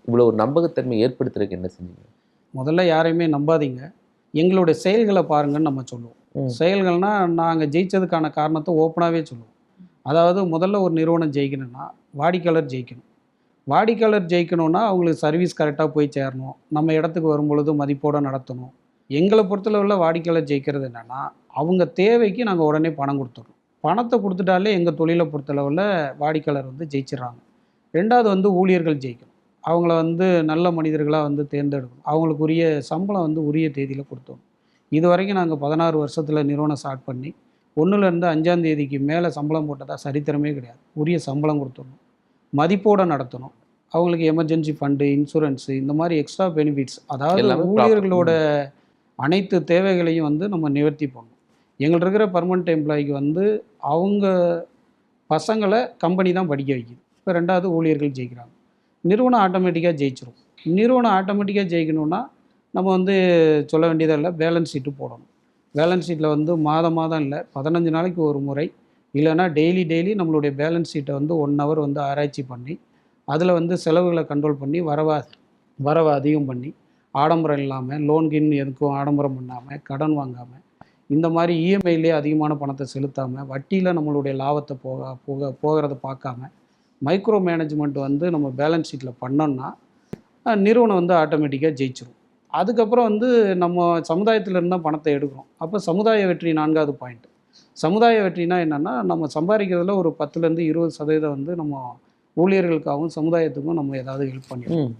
இவ்வளோ ஒரு நம்பகத்தன்மை ஏற்படுத்துறதுக்கு என்ன செஞ்சீங்க? முதல்ல யாரையுமே நம்பாதீங்க. எங்களுடைய செயல்கள பாருங்கன்னு நம்ம சொல்லுவோம். ம். செயல்கள்னா, நாங்க ஜெயிச்சதுக்கான காரணத்த ஓப்பனாவே சொல்லுவோம். அதாவது முதல்ல ஒரு நிறுவனம் ஜெயிக்கணும்னா, வாடிக்கையாளர் ஜெயிக்கணும். வாடிக்கையாளர் ஜெயிக்கணும்னா, அவங்களுக்கு சர்வீஸ் கரெக்ட்டா போய் சேரணும். நம்ம இடத்துக்கு வரும்பொழுது மதிப்போட நடத்தணும். எங்கள பொறுத்தளவுல வாடிக்கையாளர் ஜெயிக்கிறது என்னன்னா, அவங்க தேவைக்கு நாங்க உடனே பணம் குடுத்துர்றோம். பணத்த குடுத்துட்டாலே எங்க தொழில பொறுத்தளவுல வாடிக்கையாளர் வந்து ஜெயிச்சிடுறாங்க. 2வது வந்து ஊழியர்கள் ஜெயிக்கணும். அவங்கள வந்து நல்ல மனிதர்களா வந்து தேர்ந்தெடுக்கணும். அவங்களுக்கு உரிய சம்பளம் வந்து உரிய தேதியில குடுத்துறணும். இதுவரைக்கும் நாங்க 16 வருஷத்துல நிறுவனம் ஸ்டார்ட் பண்ணி, 1லேருந்து 5ஆம் தேதிக்கு மேல சம்பளம் போட்டதா சரித்திரமே கிடையாது. உரிய சம்பளம் குடுத்துறணும். மதிப்போட நடத்தணும். அவங்களுக்கு எமர்ஜென்சி ஃபண்டு, இன்சூரன்ஸு இந்த மாரி எக்ஸ்ட்ரா பெனிஃபிட்ஸ் அதாவது எல்லாமே ப்ராப்பர். ஊழியர்களோட அனைத்து தேவைகளையும் வந்து நம்ம நிவர்த்தி பண்ணணும். எங்கள்ட்ட இருக்கிற பெர்மனன்ட் எம்ப்ளாயிக்கு வந்து அவங்க பசங்கள கம்பெனி தான் படிக்க வைக்குது. இப்ப 2வது ஊழியர்கள் ஜெயிக்கிறாங்க. நிறுவனம் ஆட்டோமேட்டிக்கா ஜெயிச்சுரும். நிறுவனம் ஆட்டோமேட்டிக்கா ஜெயிக்கணும்னா, நம்ம வந்து சொல்ல வேண்டியதே இல்ல. பேலன்ஸ் ஷீட் போடணும். பேலன்ஸ் ஷீட்ல வந்து மாதம் மாதம் இல்ல, 15 நாளைக்கு ஒரு முறை, இல்லன்னா டெய்லி நம்மளுடைய பேலன்ஸ் ஷீட்ட வந்து 1 ஹவர் வந்து ஆராய்ச்சி பண்ணி, அதில வந்து செலவுகள கண்ட்ரோல் பண்ணி, வரவ அதிகம் பண்ணி, ஆடம்பரம் இல்லாம, லோன் கீன் எதுக்கும் ஆடம்பரம் பண்ணாம, கடன் வாங்காம, இந்த மாரி இஎம்ஐலயே அதிகமான பணத்த செலுத்தாம, வட்டியில நம்மளுடைய லாபத்த போகறத பார்க்காம, மைக்ரோ மேனேஜ்மெண்ட் வந்து நம்ம பேலன்ஸ் ஷீட்ல பண்ணோம்னா, நிறுவனம் வந்து ஆட்டோமேட்டிக்கா ஜெயிச்சுரும். அதுக்கப்புறம் வந்து நம்ம சமுதாயத்தில இருந்து தான் பணத்த எடுக்கிறோம். அப்ப சமுதாய வெற்றி 4வது பாயிண்ட். சமுதாய வெற்றினா என்னன்னா, நம்ம சம்பாரிக்கிறதுல ஒரு 10லேருந்து 20% வந்து நம்ம ஊழியர்களுக்காகவும், சமுதாயத்துக்கும் நம்ம ஏதாவது ஹெல்ப் பண்ணிடணும். ம்.